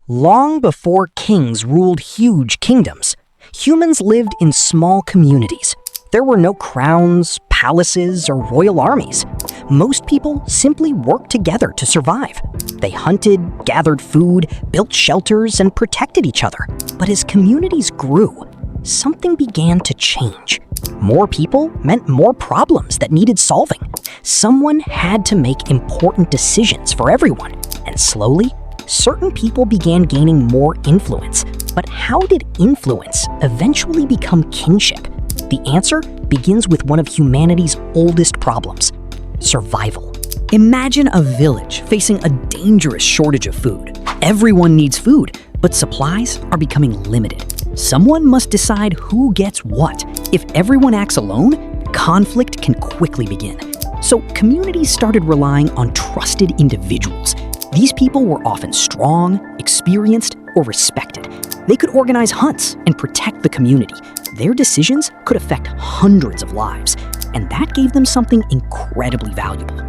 Long before kings ruled huge kingdoms, humans lived in small communities. There were no crowns, palaces, or royal armies. Most people simply worked together to survive. They hunted, gathered food, built shelters, and protected each other. But as communities grew, something began to change. More people meant more problems that needed solving. Someone had to make important decisions for everyone, and slowly, certain people began gaining more influence. But how did influence eventually become kingship? The answer begins with one of humanity's oldest problems: survival. Imagine a village facing a dangerous shortage of food. Everyone needs food, but supplies are becoming limited. Someone must decide who gets what. If everyone acts alone, conflict can quickly begin. So communities started relying on trusted individuals. These people were often strong, experienced, or respected. They could organize hunts and protect the community. Their decisions could affect hundreds of lives, and that gave them something incredibly valuable: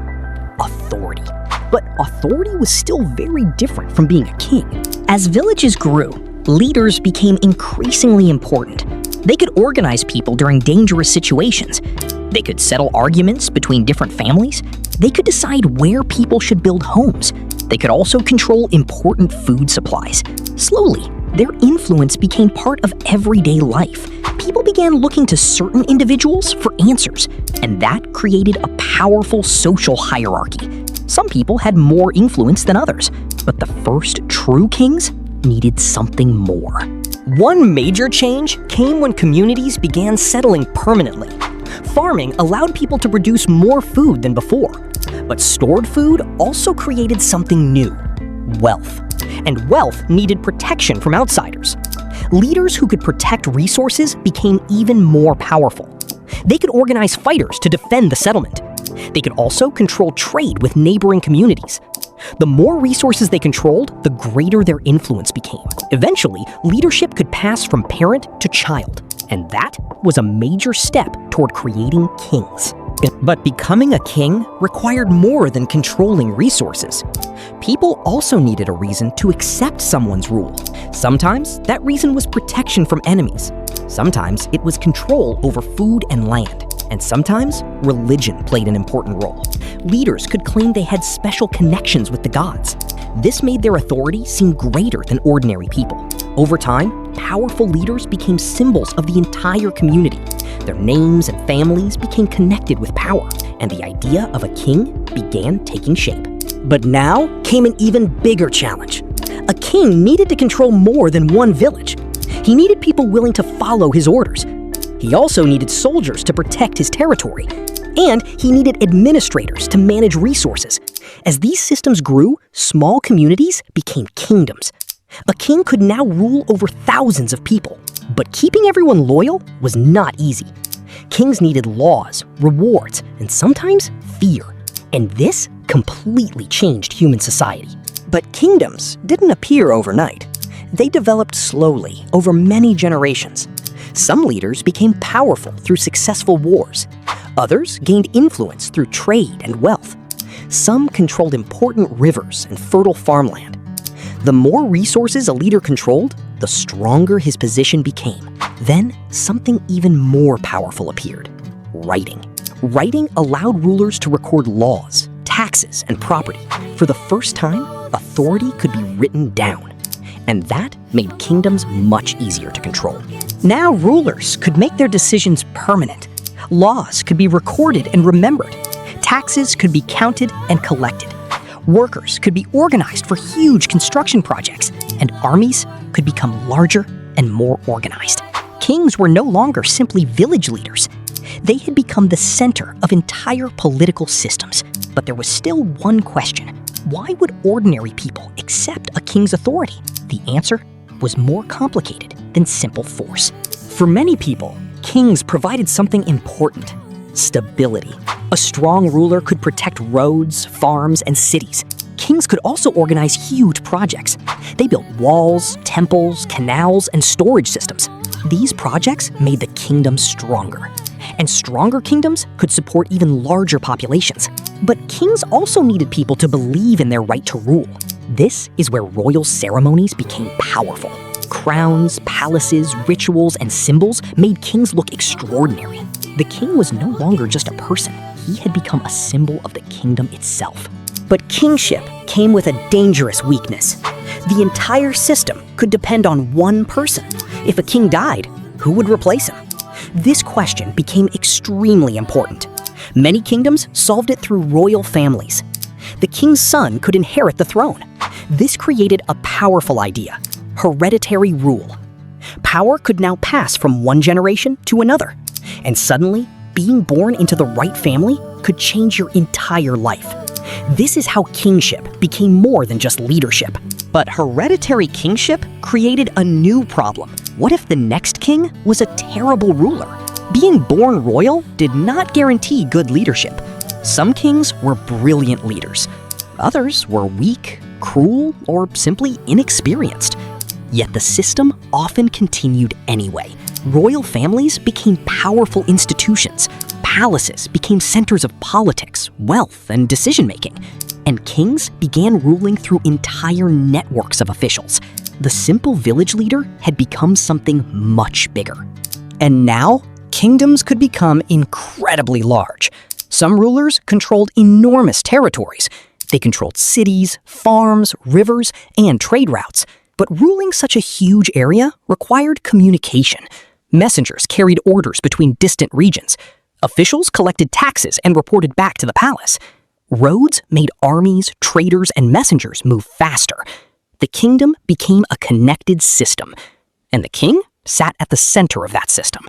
authority. But authority was still very different from being a king. As villages grew, leaders became increasingly important. They could organize people during dangerous situations. They could settle arguments between different families. They could decide where people should build homes. They could also control important food supplies. Slowly, their influence became part of everyday life. People began looking to certain individuals for answers, and that created a powerful social hierarchy. Some people had more influence than others, but the first true kings needed something more. One major change came when communities began settling permanently. Farming allowed people to produce more food than before, but stored food also created something new: wealth. And wealth needed protection from outsiders. Leaders who could protect resources became even more powerful. They could organize fighters to defend the settlement. They could also control trade with neighboring communities. The more resources they controlled, the greater their influence became. Eventually, leadership could pass from parent to child, and that was a major step toward creating kings. But becoming a king required more than controlling resources. People also needed a reason to accept someone's rule. Sometimes that reason was protection from enemies. Sometimes it was control over food and land. And sometimes religion played an important role. Leaders could claim they had special connections with the gods. This made their authority seem greater than ordinary people. Over time, powerful leaders became symbols of the entire community. Their names and families became connected with power, and the idea of a king began taking shape. But now came an even bigger challenge. A king needed to control more than one village. He needed people willing to follow his orders. He also needed soldiers to protect his territory, and he needed administrators to manage resources. As these systems grew, small communities became kingdoms. A king could now rule over thousands of people, but keeping everyone loyal was not easy. Kings needed laws, rewards, and sometimes fear, and this completely changed human society. But kingdoms didn't appear overnight. They developed slowly over many generations. Some leaders became powerful through successful wars. Others gained influence through trade and wealth. Some controlled important rivers and fertile farmland. The more resources a leader controlled, the stronger his position became. Then, something even more powerful appeared: writing. Writing allowed rulers to record laws, taxes, and property. For the first time, authority could be written down. And that made kingdoms much easier to control. Now rulers could make their decisions permanent. Laws could be recorded and remembered. Taxes could be counted and collected. Workers could be organized for huge construction projects, and armies could become larger and more organized. Kings were no longer simply village leaders. They had become the center of entire political systems. But there was still one question: why would ordinary people accept a king's authority? The answer was more complicated than simple force. For many people, kings provided something important: stability. A strong ruler could protect roads, farms, and cities. Kings could also organize huge projects. They built walls, temples, canals, and storage systems. These projects made the kingdom stronger. And stronger kingdoms could support even larger populations. But kings also needed people to believe in their right to rule. This is where royal ceremonies became powerful. Crowns, palaces, rituals, and symbols made kings look extraordinary. The king was no longer just a person. He had become a symbol of the kingdom itself. But kingship came with a dangerous weakness. The entire system could depend on one person. If a king died, who would replace him? This question became extremely important. Many kingdoms solved it through royal families. The king's son could inherit the throne. This created a powerful idea: hereditary rule. Power could now pass from one generation to another, and suddenly, being born into the right family could change your entire life. This is how kingship became more than just leadership. But hereditary kingship created a new problem. What if the next king was a terrible ruler? Being born royal did not guarantee good leadership. Some kings were brilliant leaders. Others were weak, cruel, or simply inexperienced. Yet the system often continued anyway. Royal families became powerful institutions. Palaces became centers of politics, wealth, and decision-making. And kings began ruling through entire networks of officials. The simple village leader had become something much bigger. And now, kingdoms could become incredibly large. Some rulers controlled enormous territories. They controlled cities, farms, rivers, and trade routes. But ruling such a huge area required communication. Messengers carried orders between distant regions. Officials collected taxes and reported back to the palace. Roads made armies, traders, and messengers move faster. The kingdom became a connected system, and the king sat at the center of that system.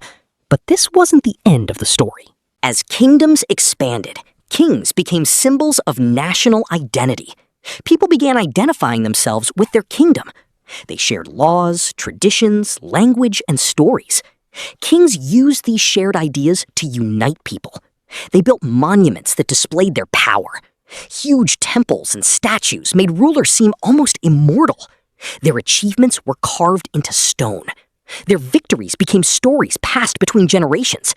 But this wasn't the end of the story. As kingdoms expanded, kings became symbols of national identity. People began identifying themselves with their kingdom. They shared laws, traditions, language, and stories. Kings used these shared ideas to unite people. They built monuments that displayed their power. Huge temples and statues made rulers seem almost immortal. Their achievements were carved into stone. Their victories became stories passed between generations.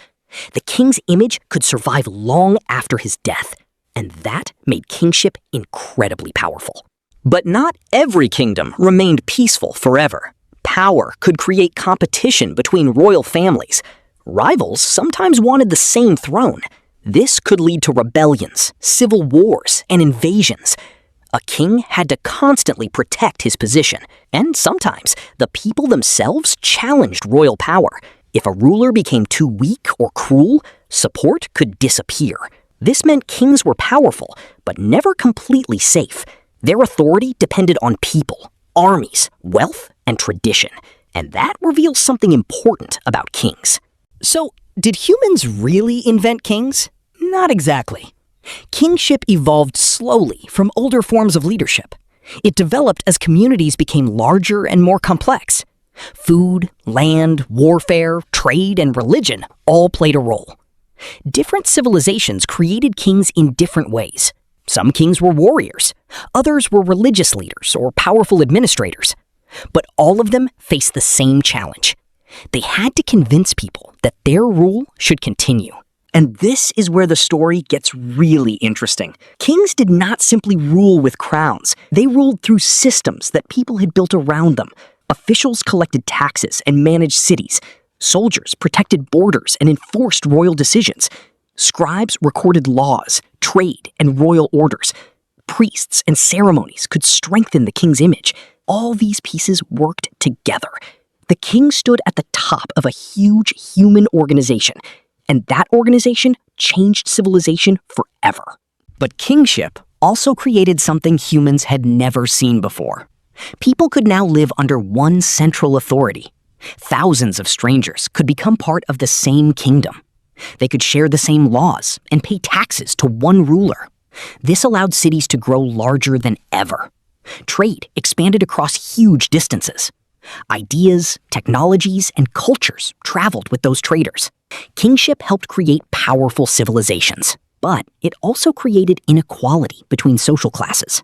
The king's image could survive long after his death, and that made kingship incredibly powerful. But not every kingdom remained peaceful forever. Power could create competition between royal families. Rivals sometimes wanted the same throne. This could lead to rebellions, civil wars, and invasions. A king had to constantly protect his position, and sometimes the people themselves challenged royal power. If a ruler became too weak or cruel, support could disappear. This meant kings were powerful, but never completely safe. Their authority depended on people, armies, wealth, and tradition, and that reveals something important about kings. So, did humans really invent kings? Not exactly. Kingship evolved slowly from older forms of leadership. It developed as communities became larger and more complex. Food, land, warfare, trade, and religion all played a role. Different civilizations created kings in different ways. Some kings were warriors. Others were religious leaders or powerful administrators. But all of them faced the same challenge. They had to convince people that their rule should continue. And this is where the story gets really interesting. Kings did not simply rule with crowns. They ruled through systems that people had built around them. Officials collected taxes and managed cities. Soldiers protected borders and enforced royal decisions. Scribes recorded laws, trade, and royal orders. Priests and ceremonies could strengthen the king's image. All these pieces worked together. The king stood at the top of a huge human organization, and that organization changed civilization forever. But kingship also created something humans had never seen before. People could now live under one central authority. Thousands of strangers could become part of the same kingdom. They could share the same laws and pay taxes to one ruler. This allowed cities to grow larger than ever. Trade expanded across huge distances. Ideas, technologies, and cultures traveled with those traders. Kingship helped create powerful civilizations, but it also created inequality between social classes.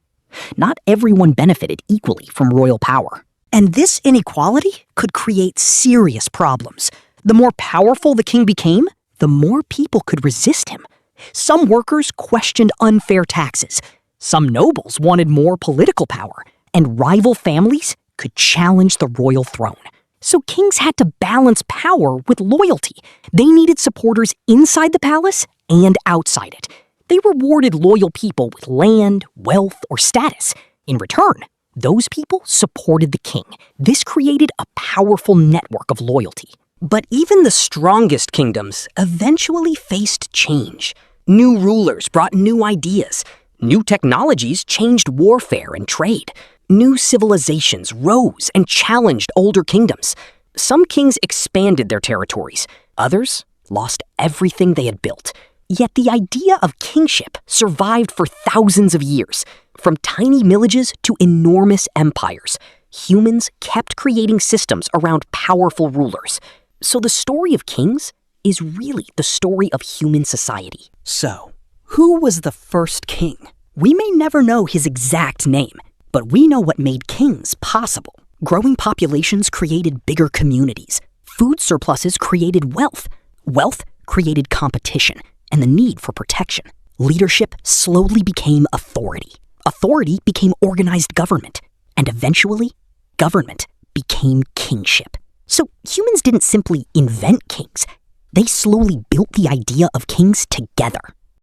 Not everyone benefited equally from royal power. And this inequality could create serious problems. The more powerful the king became, the more people could resist him. Some workers questioned unfair taxes. Some nobles wanted more political power, and rival families could challenge the royal throne. So kings had to balance power with loyalty. They needed supporters inside the palace and outside it. They rewarded loyal people with land, wealth, or status. In return, those people supported the king. This created a powerful network of loyalty. But even the strongest kingdoms eventually faced change. New rulers brought new ideas. New technologies changed warfare and trade. New civilizations rose and challenged older kingdoms. Some kings expanded their territories. Others lost everything they had built. Yet the idea of kingship survived for thousands of years. From tiny villages to enormous empires, humans kept creating systems around powerful rulers. So the story of kings is really the story of human society. So, who was the first king? We may never know his exact name, but we know what made kings possible. Growing populations created bigger communities. Food surpluses created wealth. Wealth created competition and the need for protection. Leadership slowly became authority. Authority became organized government. And eventually, government became kingship. So humans didn't simply invent kings. They slowly built the idea of kings together.